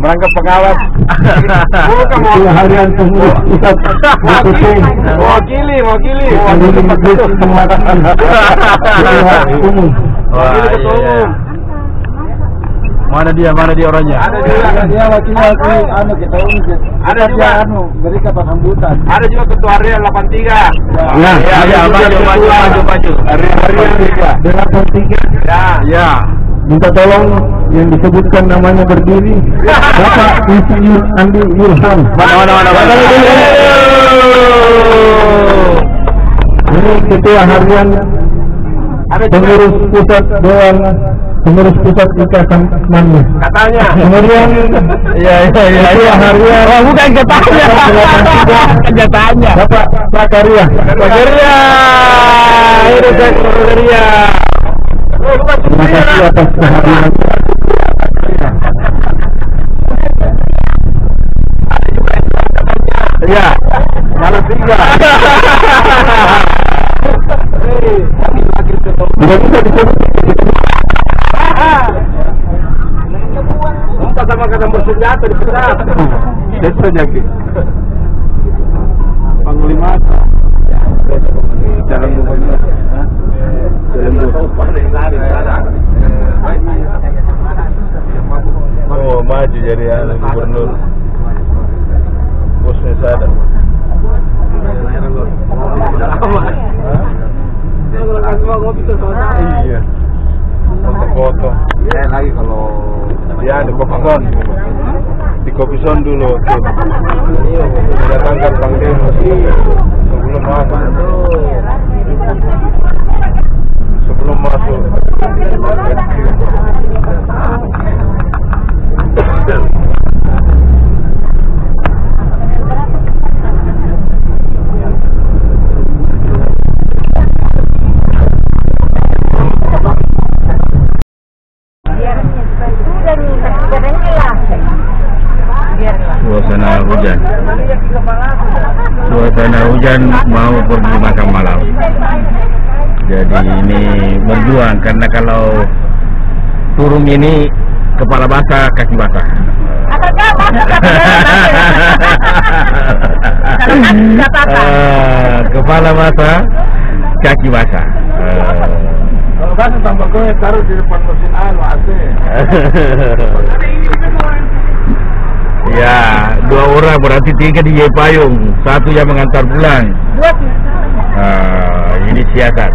merangkap pengawas. Ketua harian pengurus pusat DPP. Mewakili. Ketua umum. Mana dia orangnya? Ada dia wakil ketua umum. Ada juga beri kapan sambutan. Ada juga ketua harian 83. Ya, maju. Harian 83. Ya. Minta tolong yang disebutkan namanya berdiri, Bapak Insinyur Andi Yurham. Mana. Ini ketua harian pengurus pusat Dewan Pengurus Pusat Ikatan Manu. Katanya. Kemudian ketua harian. Oh, bukan katanya. Katanya. Bapak Zakaria. Ini Zakaria. Terima kasih atas kehadiran. Ya, malam 3. Tidak bisa disebut. Empat sama kata bersenjata di pesawat. Desa Jaki. Panglima. Jalan gubernur. Oh, maju jadi gubernur. Bosnya sada. Iya. Foto-foto. Lagi kalau Ya, di Kopi Zone dulu tuh. Datangkan panglima sebelum masuk. Suasana hujan mau pergi makan malam. Jadi ini berjuang karena kalau turun ini kepala basah, kaki basah. Kepala basah, kaki basah. kalau kan tambah gue taruh di depan mesin AC. Ya, 2 orang berarti 3 di payung, 1 yang mengantar pulang. Ini siasat.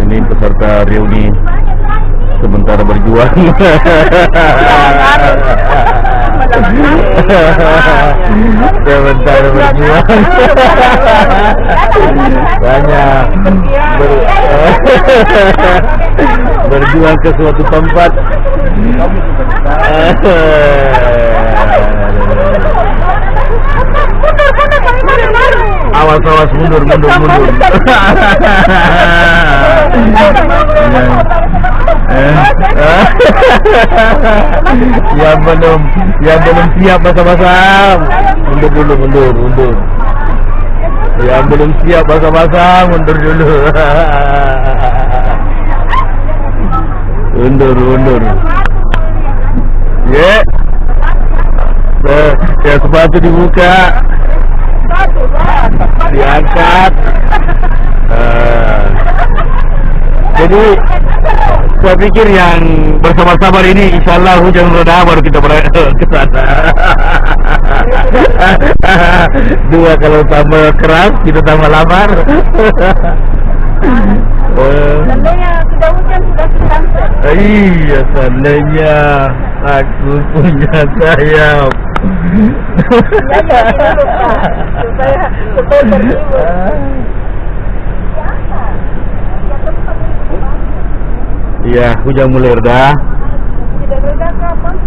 Ini peserta reuni sementara berjuang. Sementara berjuang. Banyak berjuang ke suatu tempat. Awas mundur. Yang belum siap basah-basah, mundur. Yang belum siap basah-basah, mundur dulu. Mundur. Ya, sepatu dibuka, diangkat. Jadi saya pikir yang bersabar-sabar ini insyaallah hujan reda baru kita ke sana. 2 kalau tambah keras kita tambah lapar. Seandainya sudah hujan sudah sampai. Iya, seandainya aku punya sayap. Supaya terhibur. Iya, hujan mulai reda. Tidak reda kapan?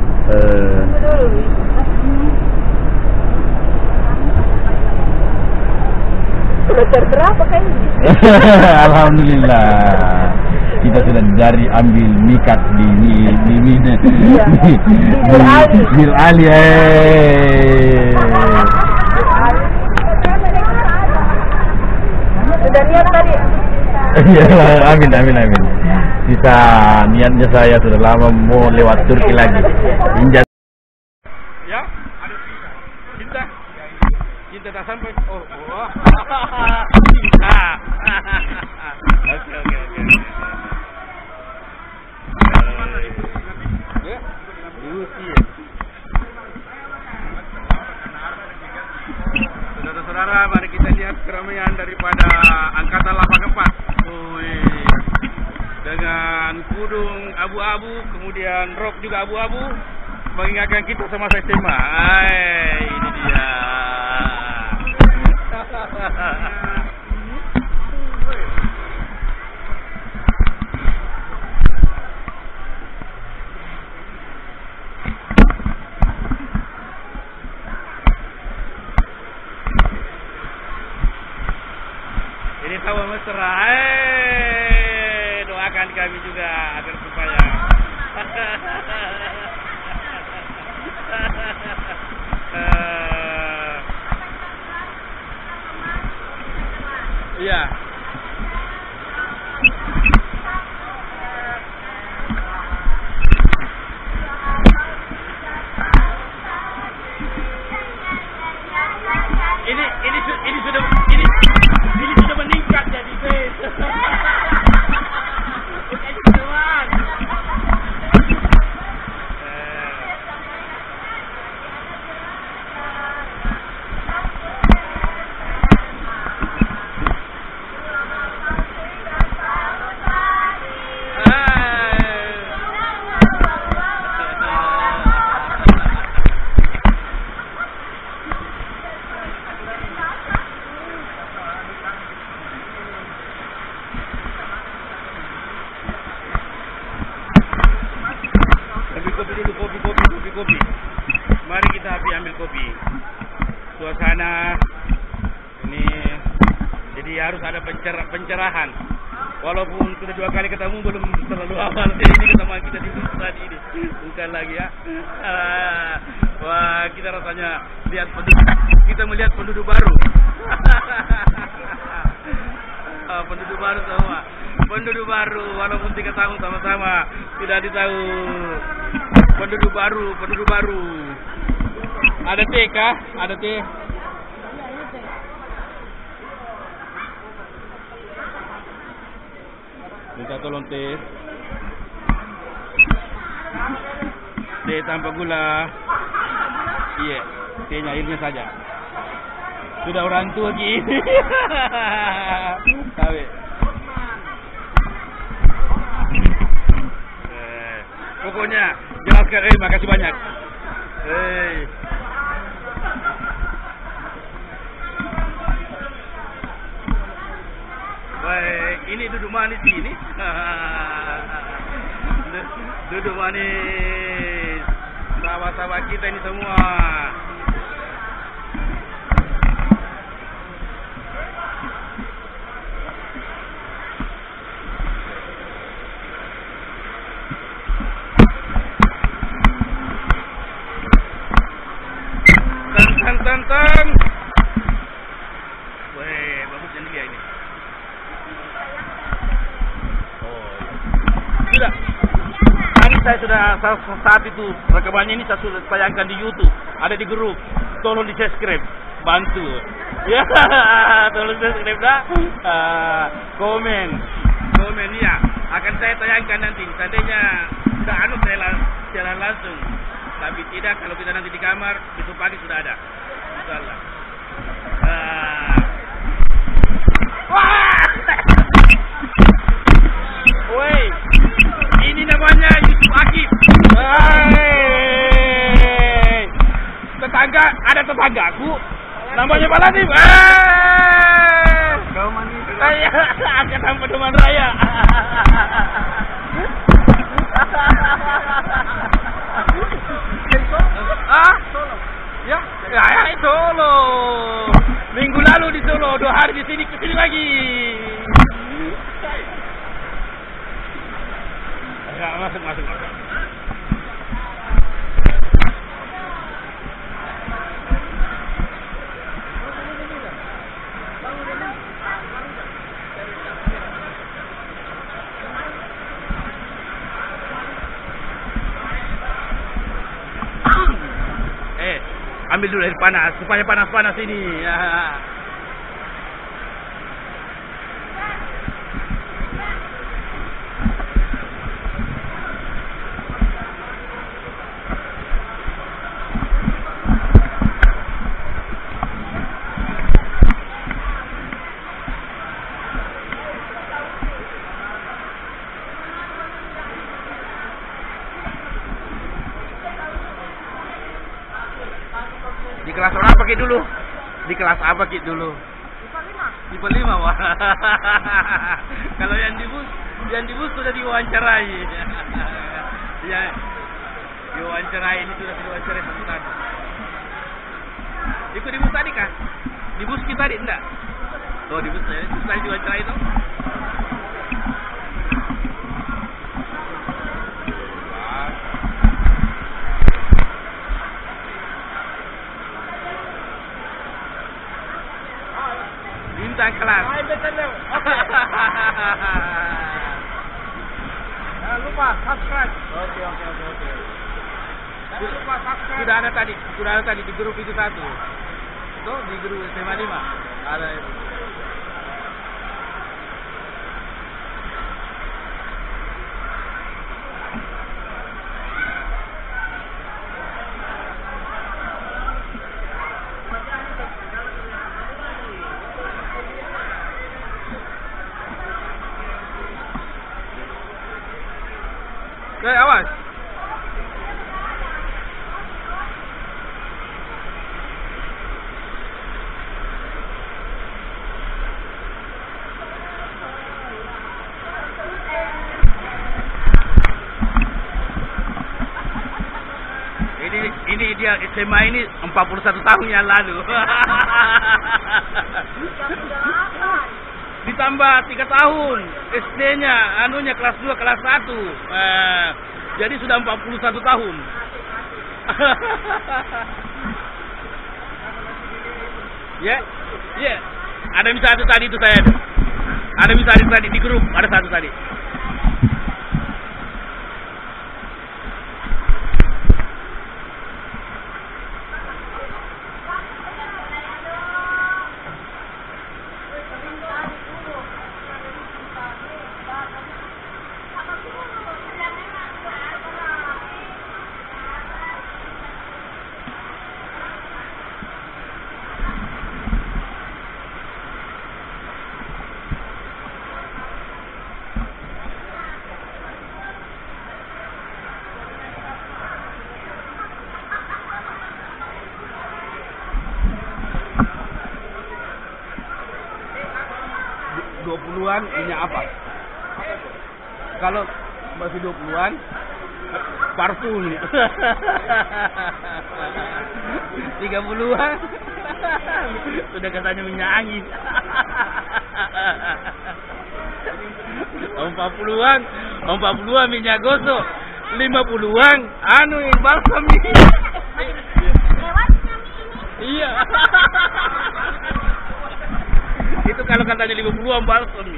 Kilometer berapa kan? Alhamdulillah. Kita sudah dari ambil mikat di Bil Ali. Sudah niat tadi. Iya, amin. Kita niatnya saya sudah lama mau lewat Turki lagi. Injak. Ya, ada cinta tak sampai. Oh. Cinta. Oke. Ya, Rusia. Saudara-saudara, mari kita lihat keramaian daripada Angkatan 84. Dengan kudung abu-abu, kemudian rok juga abu-abu, mengingatkan kita semasa SMA. Ini dia. Ini tawa mesra. Doakan kami juga agar supaya iya. Ini sudah meningkat jadi base. Kopi. Mari kita ambil kopi. Suasana ini jadi harus ada pencerahan. Walaupun sudah 2 kali ketemu belum terlalu awal. Ini ketemuan kita di tadi ini. Bukan lagi ya. Wah, kita rasanya kita melihat penduduk baru. Penduduk baru semua. Penduduk baru walaupun 3 tahun sama-sama tidak ditahu. Penduduk baru. Ada teh kah? Ada teh? Minta tolong teh. Teh tanpa gula. Iya, tehnya airnya saja. Sudah orang tua gini. Tahu. Pokoknya jelaskan, makasih banyak. Baik, ini duduk manis ini. Duduk manis. Sahabat-sahabat kita ini semua. Tantang. Weh, bagusnya dia ini. Oh. Sudah. Tadi saya sudah saat itu rekamannya ini saya sudah tayangkan di YouTube, ada di grup. Tolong di subscribe, bantu. Ya, tolong subscribe dah. Komen ya. Akan saya tayangkan nanti. Seandainya sudah saya langsung. Tapi tidak, kalau kita nanti di kamar, itu pagi sudah ada. Insyaallah. Wah! Woi, ini namanya Yusuf Akif. Ada tetanggaku, namanya Baladim. Saya angkatan pedoman raya. Solo. Ya, Solo. Minggu lalu di Solo, 2 hari di sini, kesini lagi. Ya, masuk. Ambil dulu air panas supaya panas-panas ini. Ya. Di kelas berapa Ki dulu? Di kelas apa Ki dulu? IPA 5. Wah. Kalau yang di bus sudah diwawancarai. Ya. Diwawancarai ini sudah diwawancarai satu tadi. Ikut di bus tadi kah? Di bus kita tadi enggak? Oh, di bus saya. Setelah diwawancarai itu. Bintang kelas. Jangan lupa subscribe. Oke. Sudah ada tadi di grup itu satu. Itu di grup SMA 5 ada itu. Awas. Ini dia SMA ini 41 tahun yang lalu. Ditambah 3 tahun SD-nya, anunya kelas 2, kelas 1. Jadi sudah 41 tahun. Ya. Ada misalnya tadi itu saya. Ada misalnya tadi di grup, ada satu tadi. An minyak apa? Kalau masih 20-an parfum. 30-an sudah katanya minyak angin. 40-an minyak gosok. 50-an anu yang balsam ini. Iya. Itu kalau katanya 50-an balsam.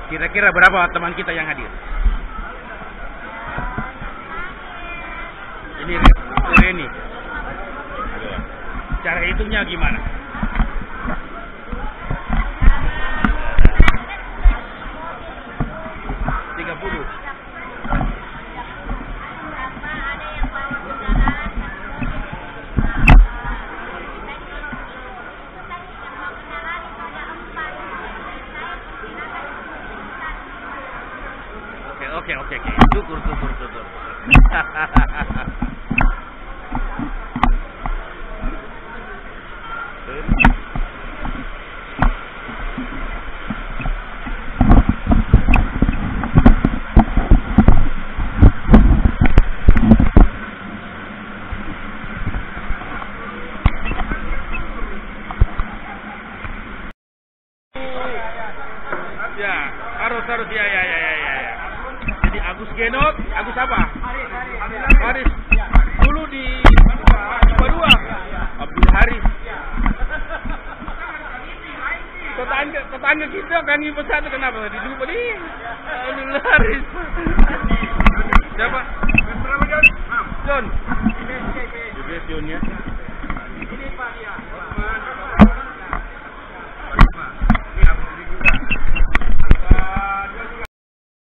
Kira-kira berapa teman kita yang hadir? Ini Reni. Cara hitungnya gimana? Oke. Syukur. Genot, ya. Jadi Agus Genot, Agus apa? Haris. Dulu di Padua, Abdul Haris. Tetangga kita kan ibu satu kenapa tadi lupa nih? Abdul Haris. Siapa? John. John ya. Ini Pak ya.